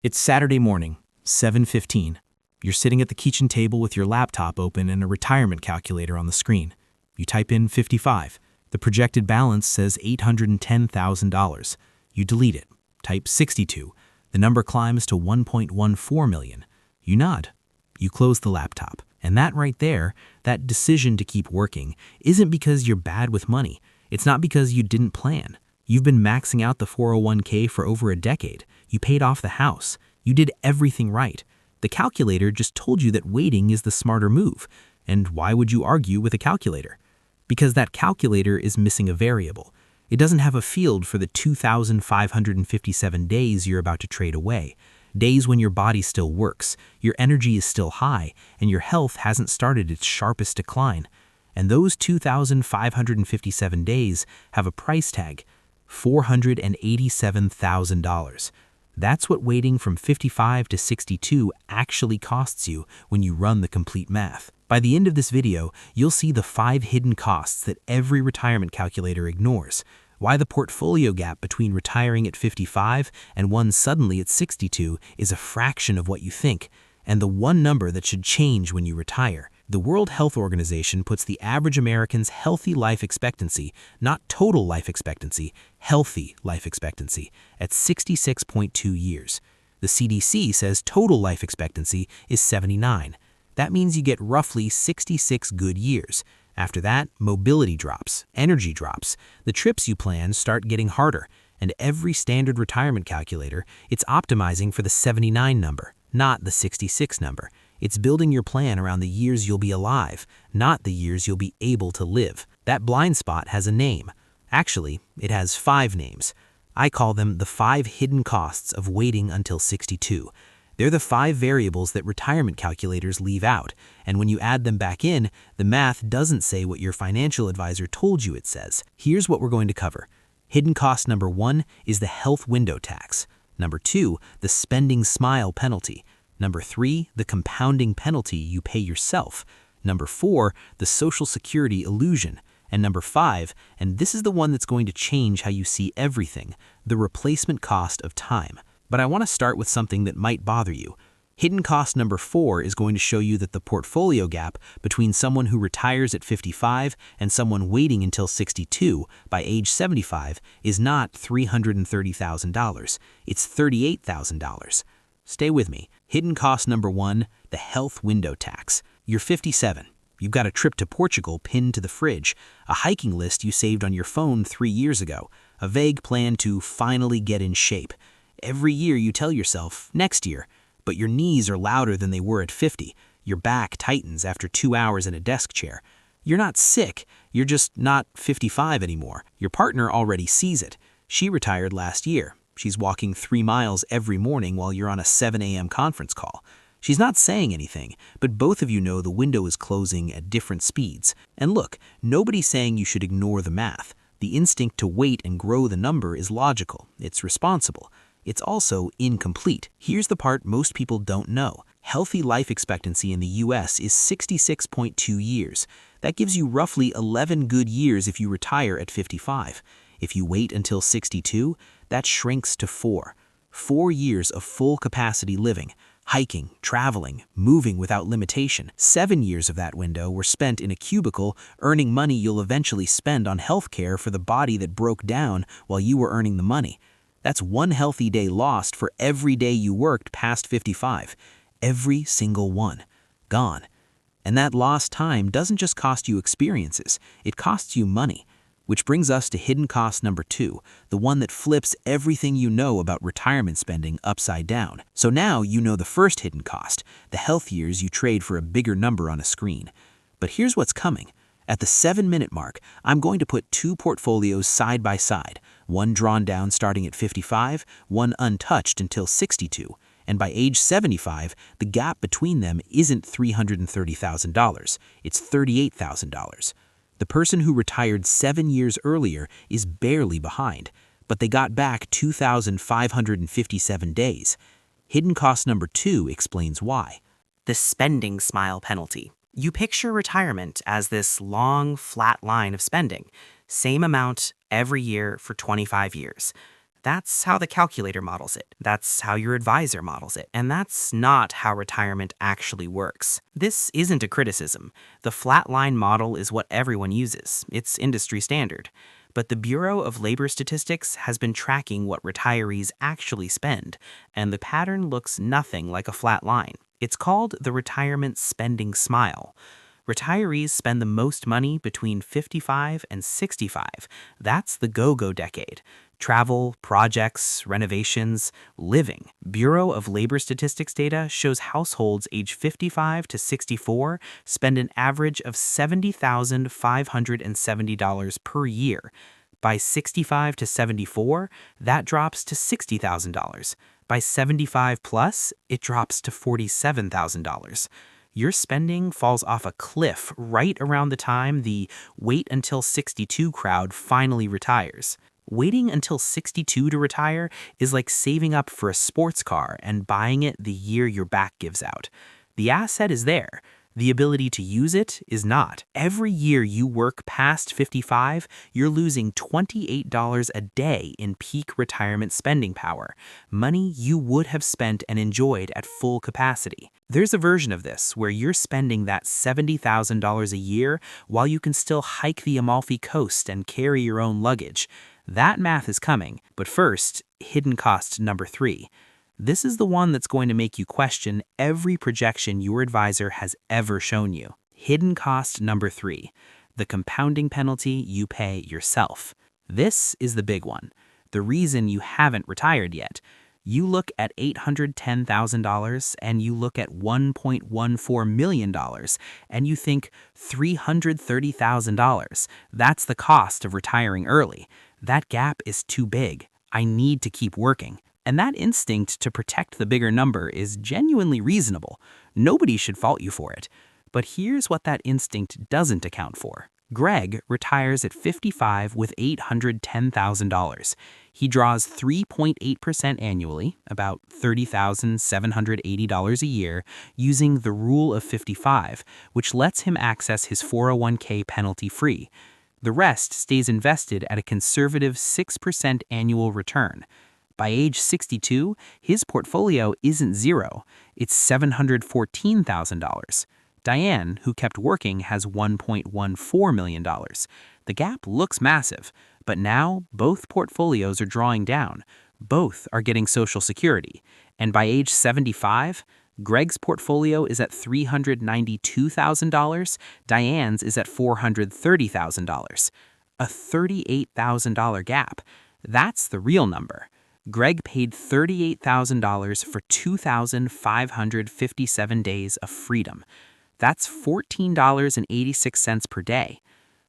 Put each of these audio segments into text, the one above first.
It's Saturday morning, 7:15. You're sitting at the kitchen table with your laptop open and a retirement calculator on the screen. You type in 55. The projected balance says $810,000. You delete it. Type 62. The number climbs to 1.14 million. You nod. You close the laptop. And that right there, that decision to keep working, isn't because you're bad with money. It's not because you didn't plan. You've been maxing out the 401k for over a decade. You paid off the house. You did everything right. The calculator just told you that waiting is the smarter move. And why would you argue with a calculator? Because that calculator is missing a variable. It doesn't have a field for the 2,557 days you're about to trade away. Days when your body still works, your energy is still high, and your health hasn't started its sharpest decline. And those 2,557 days have a price tag, $487,000. That's what waiting from 55 to 62 actually costs you when you run the complete math. By the end of this video, you'll see the 5 hidden costs that every retirement calculator ignores, why the portfolio gap between retiring at 55 and one suddenly at 62 is a fraction of what you think, and the one number that should change when you retire. The World Health Organization puts the average American's healthy life expectancy, not total life expectancy, healthy life expectancy, at 66.2 years. The CDC says total life expectancy is 79. That means you get roughly 66 good years. After that, mobility drops, energy drops, the trips you plan start getting harder, and every standard retirement calculator, it's optimizing for the 79 number, not the 66 number. It's building your plan around the years you'll be alive, not the years you'll be able to live. That blind spot has a name. Actually, it has 5 names. I call them the 5 hidden costs of waiting until 62. They're the 5 variables that retirement calculators leave out, and when you add them back in, the math doesn't say what your financial advisor told you it says. Here's what we're going to cover. Hidden cost number 1 is the health window tax. Number 2, the spending smile penalty. Number 3, the compounding penalty you pay yourself. Number 4, the Social Security illusion. And number 5, and this is the one that's going to change how you see everything, the replacement cost of time. But I want to start with something that might bother you. Hidden cost number 4 is going to show you that the portfolio gap between someone who retires at 55 and someone waiting until 62 by age 75 is not $330,000. It's $38,000. Stay with me. Hidden cost number 1, the health window tax. You're 57. You've got a trip to Portugal pinned to the fridge, a hiking list you saved on your phone 3 years ago, a vague plan to finally get in shape. Every year you tell yourself, next year, but your knees are louder than they were at 50. Your back tightens after 2 hours in a desk chair. You're not sick, you're just not 55 anymore. Your partner already sees it. She retired last year. She's walking 3 miles every morning while you're on a 7 a.m. conference call. She's not saying anything, but both of you know the window is closing at different speeds. And look, nobody's saying you should ignore the math. The instinct to wait and grow the number is logical. It's responsible. It's also incomplete. Here's the part most people don't know. Healthy life expectancy in the US is 66.2 years. That gives you roughly 11 good years if you retire at 55. If you wait until 62, that shrinks to 4. 4 years of full capacity living, hiking, traveling, moving without limitation. 7 years of that window were spent in a cubicle earning money you'll eventually spend on healthcare for the body that broke down while you were earning the money. That's 1 healthy day lost for every day you worked past 55. Every single one. Gone. And that lost time doesn't just cost you experiences, it costs you money. Which brings us to hidden cost number 2, the one that flips everything you know about retirement spending upside down. So now you know the first hidden cost, the health years you trade for a bigger number on a screen. But here's what's coming. At the 7-minute mark, I'm going to put 2 portfolios side by side, one drawn down starting at 55, one untouched until 62. And by age 75, the gap between them isn't $330,000, it's $38,000. The person who retired 7 years earlier is barely behind, but they got back 2,557 days. Hidden cost number 2 explains why. The spending smile penalty. You picture retirement as this long, flat line of spending, same amount every year for 25 years. That's how the calculator models it. That's how your advisor models it. And that's not how retirement actually works. This isn't a criticism. The flat line model is what everyone uses. It's industry standard. But the Bureau of Labor Statistics has been tracking what retirees actually spend, and the pattern looks nothing like a flat line. It's called the retirement spending smile. Retirees spend the most money between 55 and 65. That's the go-go decade. Travel, projects, renovations, living. Bureau of Labor Statistics data shows households age 55 to 64 spend an average of $70,570 per year. By 65 to 74, that drops to $60,000. By 75 plus, it drops to $47,000. Your spending falls off a cliff right around the time the wait until 62 crowd finally retires. Waiting until 62 to retire is like saving up for a sports car and buying it the year your back gives out. The asset is there. The ability to use it is not. Every year you work past 55, you're losing $28 a day in peak retirement spending power, money you would have spent and enjoyed at full capacity. There's a version of this where you're spending that $70,000 a year while you can still hike the Amalfi Coast and carry your own luggage. That math is coming, but first, hidden cost number 3. This is the one that's going to make you question every projection your advisor has ever shown you. Hidden cost number 3, the compounding penalty you pay yourself. This is the big one, the reason you haven't retired yet. You look at $810,000 and you look at $1.14 million and you think $330,000. That's the cost of retiring early. That gap is too big. I need to keep working. And that instinct to protect the bigger number is genuinely reasonable. Nobody should fault you for it. But here's what that instinct doesn't account for. Greg retires at 55 with $810,000. He draws 3.8% annually, about $30,780 a year, using the rule of 55, which lets him access his 401k penalty-free. The rest stays invested at a conservative 6% annual return. By age 62, his portfolio isn't zero, it's $714,000. Diane, who kept working, has $1.14 million. The gap looks massive, but now both portfolios are drawing down. Both are getting Social Security. And by age 75, Greg's portfolio is at $392,000, Diane's is at $430,000. A $38,000 gap. That's the real number. Greg paid $38,000 for 2,557 days of freedom. That's $14.86 per day.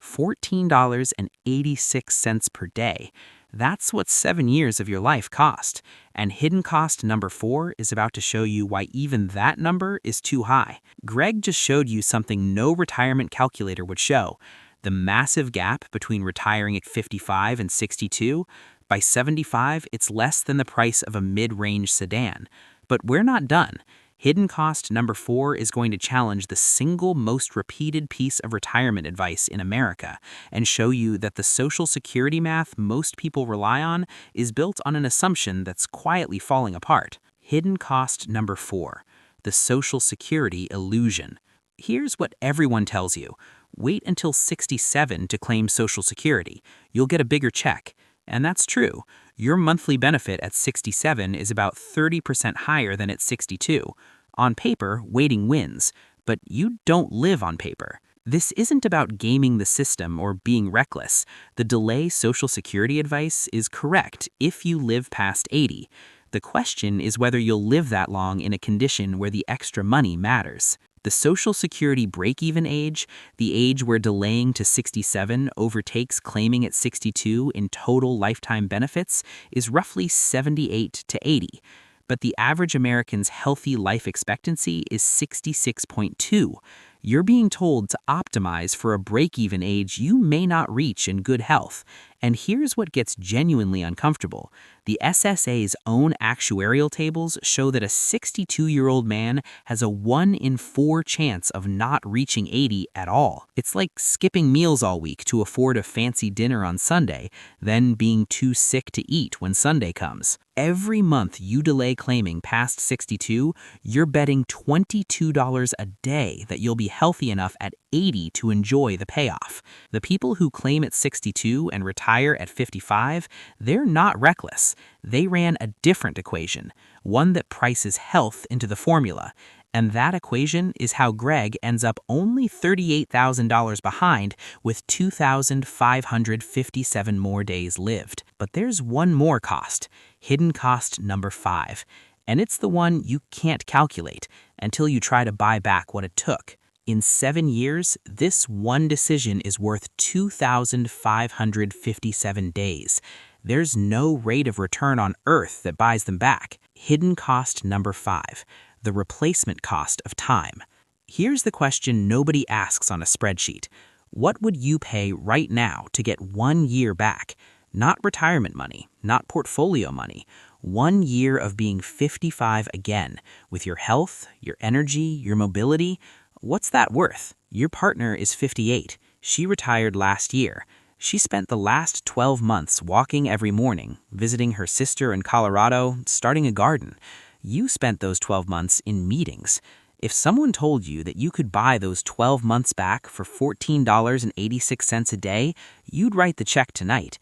$14.86 per day. That's what 7 years of your life cost. And hidden cost number 4 is about to show you why even that number is too high. Greg just showed you something no retirement calculator would show. The massive gap between retiring at 55 and 62. By 75, it's less than the price of a mid-range sedan. But we're not done. Hidden cost number 4 is going to challenge the single most repeated piece of retirement advice in America and show you that the Social Security math most people rely on is built on an assumption that's quietly falling apart. Hidden cost number 4, the Social Security illusion. Here's what everyone tells you. Wait until 67 to claim Social Security. You'll get a bigger check. And that's true. Your monthly benefit at 67 is about 30% higher than at 62. On paper, waiting wins, but you don't live on paper. This isn't about gaming the system or being reckless. The delay Social Security advice is correct if you live past 80. The question is whether you'll live that long in a condition where the extra money matters. The Social Security break-even age, the age where delaying to 67 overtakes claiming at 62 in total lifetime benefits, is roughly 78 to 80. But the average American's healthy life expectancy is 66.2. You're being told to optimize for a break-even age you may not reach in good health. And here's what gets genuinely uncomfortable. The SSA's own actuarial tables show that a 62-year-old man has a 1 in 4 chance of not reaching 80 at all. It's like skipping meals all week to afford a fancy dinner on Sunday, then being too sick to eat when Sunday comes. Every month you delay claiming past 62, you're betting $22 a day that you'll be healthy enough at 80 to enjoy the payoff. The people who claim at 62 and retire at 55, they're not reckless. They ran a different equation, one that prices health into the formula. And that equation is how Greg ends up only $38,000 behind with 2,557 more days lived. But there's one more cost, hidden cost number 5. And it's the one you can't calculate until you try to buy back what it took. In 7 years, this one decision is worth 2,557 days. There's no rate of return on Earth that buys them back. Hidden cost number 5. The replacement cost of time. Here's the question nobody asks on a spreadsheet. What would you pay right now to get 1 year back? Not retirement money, not portfolio money. 1 year of being 55 again, with your health, your energy, your mobility. What's that worth? Your partner is 58. She retired last year. She spent the last 12 months walking every morning, visiting her sister in Colorado, starting a garden. You spent those 12 months in meetings. If someone told you that you could buy those 12 months back for $14.86 a day, you'd write the check tonight.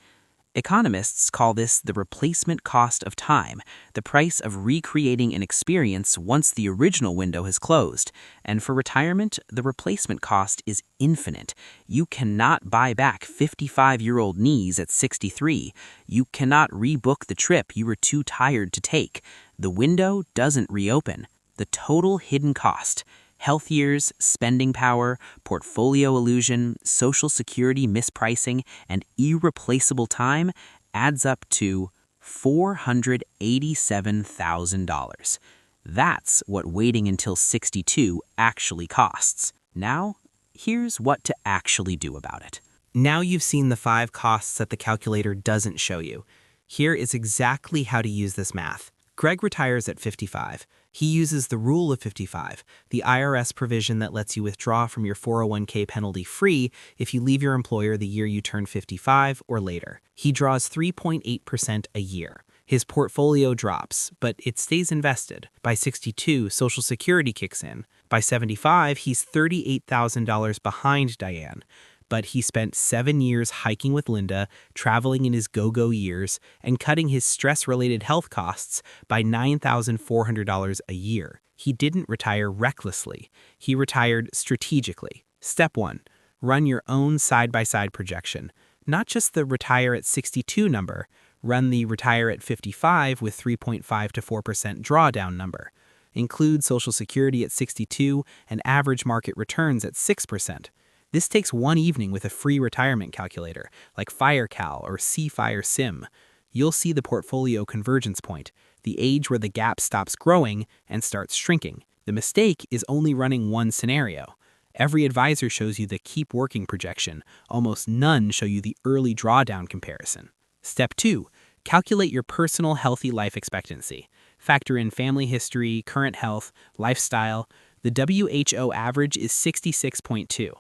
Economists call this the replacement cost of time, the price of recreating an experience once the original window has closed. And for retirement, the replacement cost is infinite. You cannot buy back 55-year-old knees at 63. You cannot rebook the trip you were too tired to take. The window doesn't reopen. The total hidden cost, health years, spending power, portfolio illusion, Social Security mispricing, and irreplaceable time adds up to $487,000. That's what waiting until 62 actually costs. Now, here's what to actually do about it. Now you've seen the 5 costs that the calculator doesn't show you. Here is exactly how to use this math. Greg retires at 55. He uses the rule of 55, the IRS provision that lets you withdraw from your 401k penalty-free if you leave your employer the year you turn 55 or later. He draws 3.8% a year. His portfolio drops, but it stays invested. By 62, Social Security kicks in. By 75, he's $38,000 behind Diane. But he spent 7 years hiking with Linda, traveling in his go-go years, and cutting his stress-related health costs by $9,400 a year. He didn't retire recklessly. He retired strategically. Step 1. Run your own side-by-side projection. Not just the retire-at-62 number. Run the retire-at-55 with 3.5 to 4% drawdown number. Include Social Security at 62 and average market returns at 6%. This takes one evening with a free retirement calculator, like FireCal or CFire Sim. You'll see the portfolio convergence point, the age where the gap stops growing and starts shrinking. The mistake is only running one scenario. Every advisor shows you the keep working projection. Almost none show you the early drawdown comparison. Step 2. Calculate your personal healthy life expectancy. Factor in family history, current health, lifestyle. The WHO average is 66.2.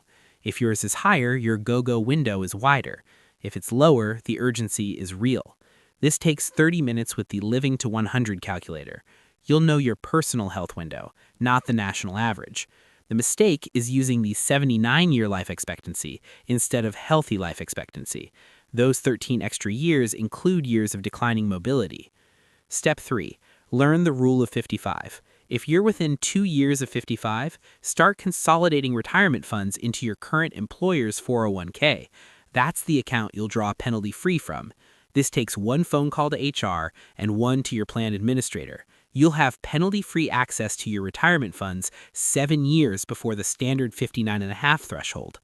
If yours is higher, your go-go window is wider. If it's lower, the urgency is real. This takes 30 minutes with the Living to 100 calculator. You'll know your personal health window, not the national average. The mistake is using the 79-year life expectancy instead of healthy life expectancy. Those 13 extra years include years of declining mobility. Step 3. Learn the rule of 55. If you're within 2 years of 55, start consolidating retirement funds into your current employer's 401k. That's the account you'll draw penalty-free from. This takes one phone call to HR and one to your plan administrator. You'll have penalty-free access to your retirement funds 7 years before the standard 59.5 threshold.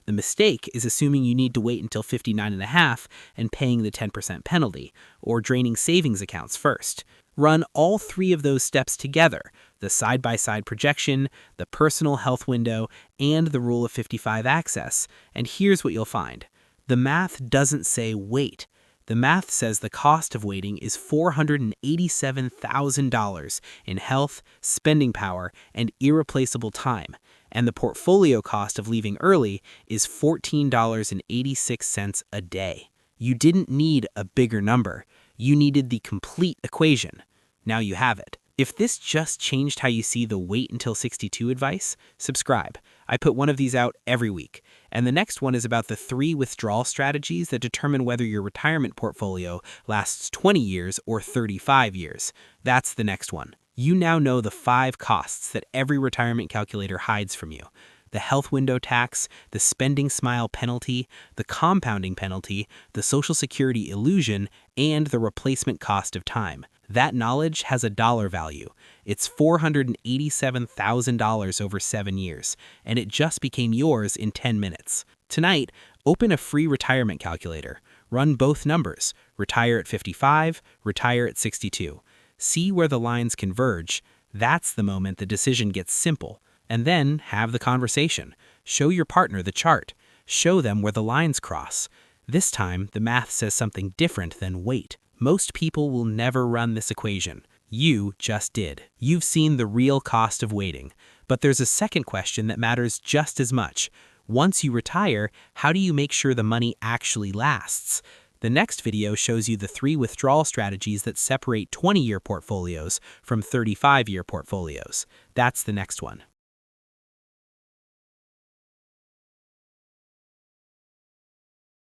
The mistake is assuming you need to wait until 59.5 and paying the 10% penalty, or draining savings accounts first. Run all 3 of those steps together, the side-by-side projection, the personal health window, and the rule of 55 access, and here's what you'll find. The math doesn't say wait. The math says the cost of waiting is $487,000 in health, spending power, and irreplaceable time, and the portfolio cost of leaving early is $14.86 a day. You didn't need a bigger number. You needed the complete equation. Now you have it. If this just changed how you see the wait until 62 advice, subscribe. I put one of these out every week. And the next one is about the 3 withdrawal strategies that determine whether your retirement portfolio lasts 20 years or 35 years. That's the next one. You now know the 5 costs that every retirement calculator hides from you: the health window tax, the spending smile penalty, the compounding penalty, the Social Security illusion, and the replacement cost of time. That knowledge has a dollar value. It's $487,000 over 7 years, and it just became yours in 10 minutes. Tonight, open a free retirement calculator. Run both numbers, retire at 55, retire at 62. See where the lines converge. That's the moment the decision gets simple. And then have the conversation. Show your partner the chart. Show them where the lines cross. This time, the math says something different than wait. Most people will never run this equation. You just did. You've seen the real cost of waiting. But there's a second question that matters just as much. Once you retire, how do you make sure the money actually lasts? The next video shows you the 3 withdrawal strategies that separate 20-year portfolios from 35-year portfolios. That's the next one.